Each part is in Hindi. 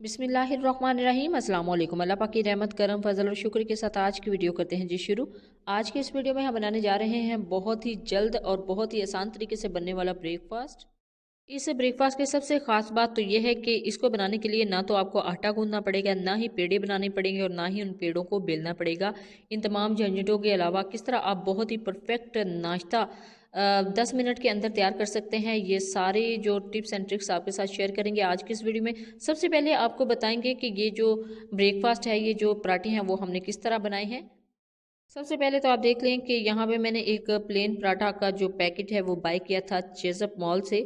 बिस्मिल्लाहिर्रहमानिर्रहीम अस्सलाम वालेकुम। अल्लाह पाक की रहमत करम फजल और शुक्र के साथ आज की वीडियो करते हैं जी शुरू। आज के इस वीडियो में हम बनाने जा रहे हैं बहुत ही जल्द और बहुत ही आसान तरीके से बनने वाला ब्रेकफास्ट। इस ब्रेकफास्ट की सबसे ख़ास बात तो यह है कि इसको बनाने के लिए ना तो आपको आटा गूंदना पड़ेगा, ना ही पेड़े बनाने पड़ेंगे और ना ही उन पेड़ों को बेलना पड़ेगा। इन तमाम झंझटों के अलावा किस तरह आप बहुत ही परफेक्ट नाश्ता 10 मिनट के अंदर तैयार कर सकते हैं, ये सारे जो टिप्स एंड ट्रिक्स आपके साथ शेयर करेंगे आज की इस वीडियो में। सबसे पहले आपको बताएंगे कि ये जो ब्रेकफास्ट है, ये जो पराठे हैं वो हमने किस तरह बनाए हैं। सबसे पहले तो आप देख लें कि यहाँ पे मैंने एक प्लेन पराठा का जो पैकेट है वो बाय किया था चेज़अप मॉल से।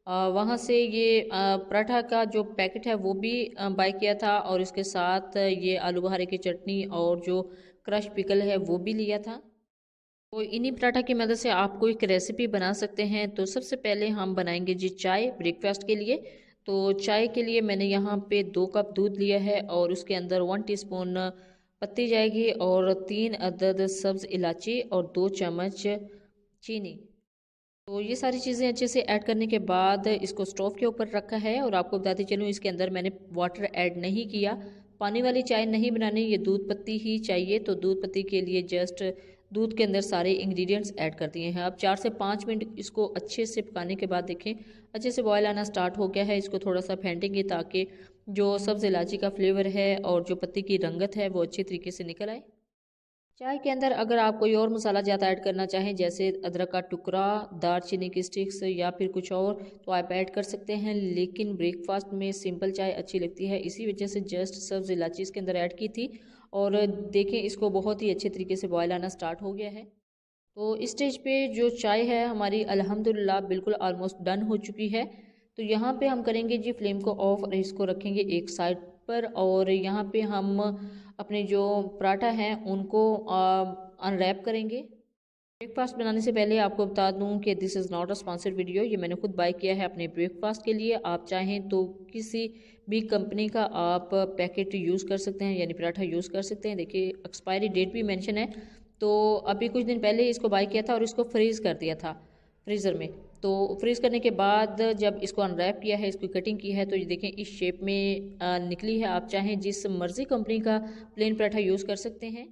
वहाँ से ये पराठा का जो पैकेट है वो भी बाय किया था और इसके साथ ये आलू बुखारे की चटनी और जो क्रश पिकल है वो भी लिया था। तो इन्हीं पराठा की मदद से आप कोई एक रेसिपी बना सकते हैं। तो सबसे पहले हम बनाएंगे जी चाय ब्रेकफास्ट के लिए। तो चाय के लिए मैंने यहाँ पे 2 कप दूध लिया है और उसके अंदर 1 टीस्पून पत्ती जाएगी और 3 अदद सब्ज इलायची और 2 चम्मच चीनी। तो ये सारी चीज़ें अच्छे से ऐड करने के बाद इसको स्टोव के ऊपर रखा है और आपको बताती चलूँ इसके अंदर मैंने वाटर ऐड नहीं किया। पानी वाली चाय नहीं बनानी, ये दूध पत्ती ही चाहिए। तो दूध पत्ती के लिए जस्ट दूध के अंदर सारे इंग्रेडिएंट्स ऐड कर दिए हैं। अब 4 से 5 मिनट इसको अच्छे से पकाने के बाद देखें अच्छे से बॉयल आना स्टार्ट हो गया है। इसको थोड़ा सा फेंटेंगे ताकि जो सब्ज़ इलायची का फ्लेवर है और जो पत्ती की रंगत है वो अच्छे तरीके से निकल आए। चाय के अंदर अगर आप कोई और मसाला ज़्यादा ऐड करना चाहें जैसे अदरक का टुकड़ा, दालचीनी की स्टिक्स या फिर कुछ और, तो आप ऐड कर सकते हैं। लेकिन ब्रेकफास्ट में सिंपल चाय अच्छी लगती है, इसी वजह से जस्ट सब्ज़ इलायची इसके अंदर ऐड की थी। और देखें इसको बहुत ही अच्छे तरीके से बॉयल आना स्टार्ट हो गया है। तो इस स्टेज पे जो चाय है हमारी अल्हम्दुलिल्लाह बिल्कुल ऑलमोस्ट डन हो चुकी है। तो यहाँ पे हम करेंगे जी फ्लेम को ऑफ और इसको रखेंगे एक साइड पर। और यहाँ पे हम अपने जो पराठा हैं उनको अनरैप करेंगे। ब्रेकफास्ट बनाने से पहले आपको बता दूं कि this is not a sponsored video, ये मैंने खुद बाय किया है अपने ब्रेकफास्ट के लिए। आप चाहें तो किसी भी कंपनी का आप पैकेट यूज़ कर सकते हैं, यानी पराठा यूज़ कर सकते हैं। देखिए एक्सपायरी डेट भी मेंशन है। तो अभी कुछ दिन पहले इसको बाय किया था और इसको फ्रीज़ कर दिया था फ्रीज़र में। तो फ्रीज़ करने के बाद जब इसको अनरैप किया है, इसकी कटिंग की है, तो ये देखें इस शेप में निकली है। आप चाहें जिस मर्ज़ी कंपनी का प्लेन पराठा यूज़ कर सकते हैं।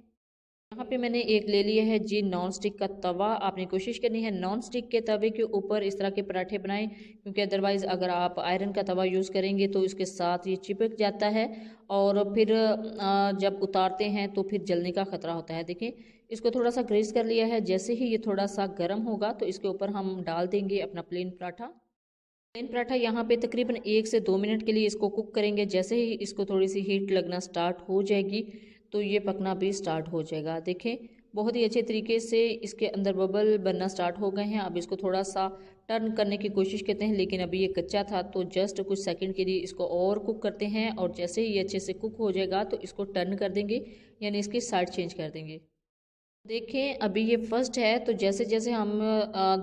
यहाँ पे मैंने एक ले लिया है जी नॉन स्टिक का तवा। आपने कोशिश करनी है नॉन स्टिक के तवे के ऊपर इस तरह के पराठे बनाएं, क्योंकि अदरवाइज़ अगर आप आयरन का तवा यूज़ करेंगे तो इसके साथ ये चिपक जाता है और फिर जब उतारते हैं तो फिर जलने का ख़तरा होता है। देखें इसको थोड़ा सा ग्रीस कर लिया है। जैसे ही ये थोड़ा सा गर्म होगा तो इसके ऊपर हम डाल देंगे अपना प्लेन पराठा। प्लेन पराठा यहाँ पे तकरीबन 1 से 2 मिनट के लिए इसको कुक करेंगे। जैसे ही इसको थोड़ी सी हीट लगना स्टार्ट हो जाएगी तो ये पकना भी स्टार्ट हो जाएगा। देखें बहुत ही अच्छे तरीके से इसके अंदर बबल बनना स्टार्ट हो गए हैं। अब इसको थोड़ा सा टर्न करने की कोशिश करते हैं, लेकिन अभी ये कच्चा था तो जस्ट कुछ सेकंड के लिए इसको और कुक करते हैं। और जैसे ही ये अच्छे से कुक हो जाएगा तो इसको टर्न कर देंगे, यानी इसकी साइड चेंज कर देंगे। देखें अभी ये फर्स्ट है, तो जैसे जैसे हम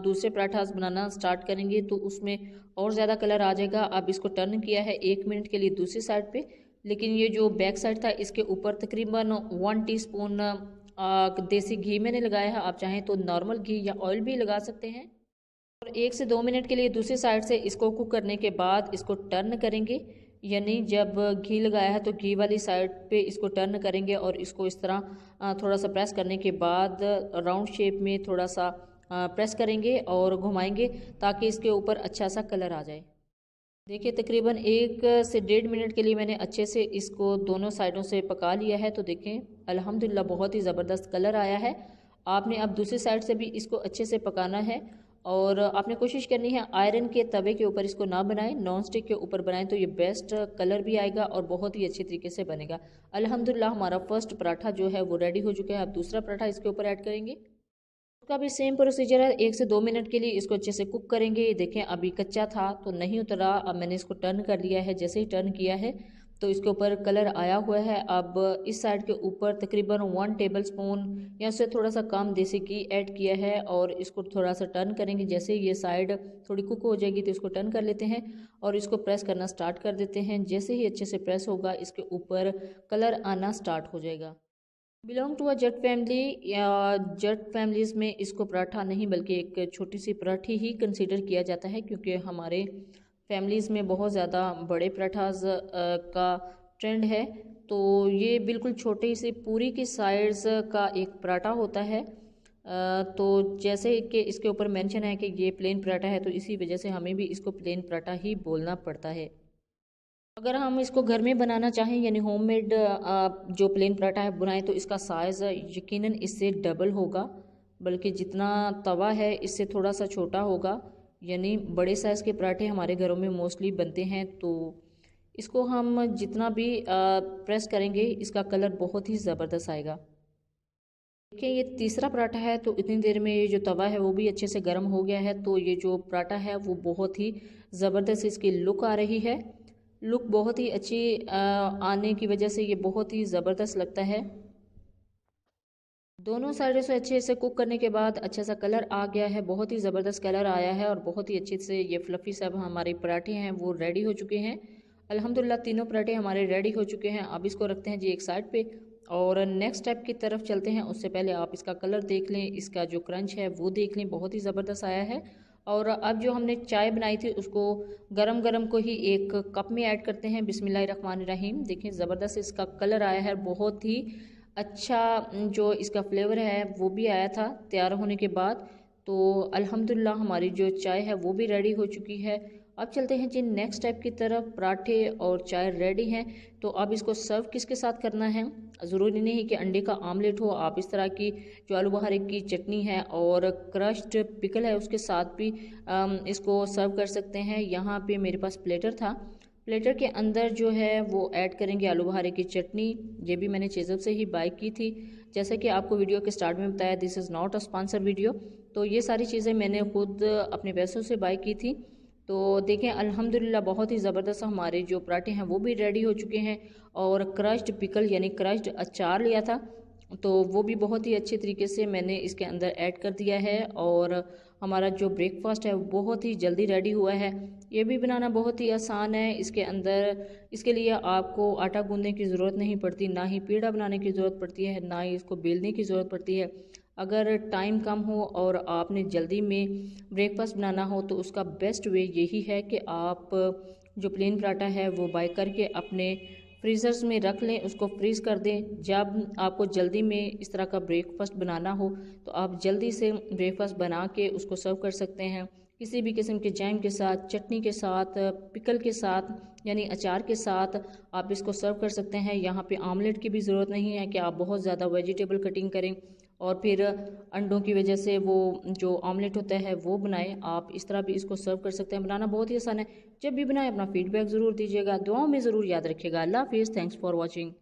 दूसरे पराठास बनाना स्टार्ट करेंगे तो उसमें और ज़्यादा कलर आ जाएगा। अब इसको टर्न किया है 1 मिनट के लिए दूसरी साइड पे, लेकिन ये जो बैक साइड था इसके ऊपर तकरीबन 1 टीस्पून देसी घी मैंने लगाया है। आप चाहें तो नॉर्मल घी या ऑयल भी लगा सकते हैं। और 1 से 2 मिनट के लिए दूसरी साइड से इसको कुक करने के बाद इसको टर्न करेंगे, यानी जब घी लगाया है तो घी वाली साइड पे इसको टर्न करेंगे और इसको इस तरह थोड़ा सा प्रेस करने के बाद राउंड शेप में थोड़ा सा प्रेस करेंगे और घुमाएंगे ताकि इसके ऊपर अच्छा सा कलर आ जाए। देखिए तकरीबन 1 से 1.5 मिनट के लिए मैंने अच्छे से इसको दोनों साइडों से पका लिया है। तो देखें अल्हम्दुलिल्लाह बहुत ही ज़बरदस्त कलर आया है। आपने अब दूसरी साइड से भी इसको अच्छे से पकाना है और आपने कोशिश करनी है आयरन के तवे के ऊपर इसको ना बनाएं, नॉन स्टिक के ऊपर बनाएं, तो ये बेस्ट कलर भी आएगा और बहुत ही अच्छी तरीके से बनेगा। अल्हम्दुलिल्लाह हमारा फर्स्ट पराठा जो है वो रेडी हो चुका है। अब दूसरा पराठा इसके ऊपर ऐड करेंगे। उसका भी सेम प्रोसीजर है। 1 से 2 मिनट के लिए इसको अच्छे से कुक करेंगे। देखें अभी कच्चा था तो नहीं उतरा, अब मैंने इसको टर्न कर लिया है। जैसे ही टर्न किया है तो इसके ऊपर कलर आया हुआ है। अब इस साइड के ऊपर तकरीबन 1 टेबलस्पून या उससे थोड़ा सा कम देसी घी ऐड किया है और इसको थोड़ा सा टर्न करेंगे। जैसे ही ये साइड थोड़ी कुक हो जाएगी तो इसको टर्न कर लेते हैं और इसको प्रेस करना स्टार्ट कर देते हैं। जैसे ही अच्छे से प्रेस होगा इसके ऊपर कलर आना स्टार्ट हो जाएगा। Belong to a Jat family या जट फैमिलीज़ में इसको पराठा नहीं बल्कि एक छोटी सी पराठी ही कंसीडर किया जाता है, क्योंकि हमारे फैमिलीज़ में बहुत ज़्यादा बड़े पराठास का ट्रेंड है। तो ये बिल्कुल छोटे से पूरी की साइज़ का एक पराठा होता है। तो जैसे कि इसके ऊपर मेंशन है कि ये प्लेन पराठा है, तो इसी वजह से हमें भी इसको प्लेन पराठा ही बोलना पड़ता है। अगर हम इसको घर में बनाना चाहें यानी होममेड जो प्लेन पराठा है बनाएं, तो इसका साइज़ यकीनन इससे डबल होगा, बल्कि जितना तवा है इससे थोड़ा सा छोटा होगा। यानी बड़े साइज़ के पराठे हमारे घरों में मोस्टली बनते हैं, तो इसको हम जितना भी प्रेस करेंगे इसका कलर बहुत ही ज़बरदस्त आएगा। देखिए ये तीसरा पराठा है, तो इतनी देर में ये जो तवा है वो भी अच्छे से गर्म हो गया है। तो ये जो पराठा है वो बहुत ही ज़बरदस्त इसकी लुक आ रही है। लुक बहुत ही अच्छी आने की वजह से ये बहुत ही ज़बरदस्त लगता है। दोनों साइडों से अच्छे से कुक करने के बाद अच्छा सा कलर आ गया है, बहुत ही ज़बरदस्त कलर आया है और बहुत ही अच्छे से ये फ्लफ़ी सब हमारे पराठे हैं वो रेडी हो चुके हैं। अल्हम्दुलिल्लाह तीनों पराठे हमारे रेडी हो चुके हैं। अब इसको रखते हैं जी एक साइड पे और नेक्स्ट स्टेप की तरफ चलते हैं। उससे पहले आप इसका कलर देख लें, इसका जो क्रंच है वो देख लें, बहुत ही ज़बरदस्त आया है। और अब जो हमने चाय बनाई थी उसको गरम गरम को ही एक कप में ऐड करते हैं। बिस्मिल्लाहिर्रहमानिर्रहीम। देखिए ज़बरदस्त इसका कलर आया है, बहुत ही अच्छा जो इसका फ्लेवर है वो भी आया था तैयार होने के बाद। तो अल्हम्दुलिल्लाह हमारी जो चाय है वो भी रेडी हो चुकी है। अब चलते हैं जी नेक्स्ट स्टेप की तरफ। पराठे और चाय रेडी हैं, तो अब इसको सर्व किसके साथ करना है। ज़रूरी नहीं है कि अंडे का आमलेट हो, आप इस तरह की जो आलू बुखारे की चटनी है और क्रश्ड पिकल है उसके साथ भी इसको सर्व कर सकते हैं। यहाँ पे मेरे पास प्लेटर था, प्लेटर के अंदर जो है वो ऐड करेंगे आलू बुखारे की चटनी। ये भी मैंने चेज़अप से ही बाय की थी। जैसे कि आपको वीडियो के स्टार्ट में बताया, this is not a sponsor video. तो ये सारी चीज़ें मैंने खुद अपने पैसों से बाय की थी। तो देखें अल्हम्दुलिल्लाह बहुत ही ज़बरदस्त हमारे जो पराठे हैं वो भी रेडी हो चुके हैं। और क्रश्ड पिकल यानी क्रश्ड अचार लिया था, तो वो भी बहुत ही अच्छे तरीके से मैंने इसके अंदर ऐड कर दिया है। और हमारा जो ब्रेकफास्ट है वो बहुत ही जल्दी रेडी हुआ है। ये भी बनाना बहुत ही आसान है। इसके लिए आपको आटा गूंदने की ज़रूरत नहीं पड़ती, ना ही पेड़ा बनाने की ज़रूरत पड़ती है, ना ही इसको बेलने की ज़रूरत पड़ती है। अगर टाइम कम हो और आपने जल्दी में ब्रेकफास्ट बनाना हो तो उसका बेस्ट वे यही है कि आप जो प्लेन पराठा है वो बाय करके अपने फ्रीज़र्स में रख लें, उसको फ्रीज़ कर दें। जब आपको जल्दी में इस तरह का ब्रेकफास्ट बनाना हो तो आप जल्दी से ब्रेकफास्ट बना के उसको सर्व कर सकते हैं किसी भी किस्म के जैम के साथ, चटनी के साथ, पिकल के साथ यानी अचार के साथ आप इसको सर्व कर सकते हैं। यहाँ पे आमलेट की भी ज़रूरत नहीं है कि आप बहुत ज़्यादा वेजिटेबल कटिंग करें और फिर अंडों की वजह से वो जो ऑमलेट होता है वो बनाएं। आप इस तरह भी इसको सर्व कर सकते हैं। बनाना बहुत ही आसान है। जब भी बनाएं अपना फीडबैक ज़रूर दीजिएगा, दुआओं में ज़रूर याद रखिएगा। अल्लाह हाफिज़। Thanks for watching.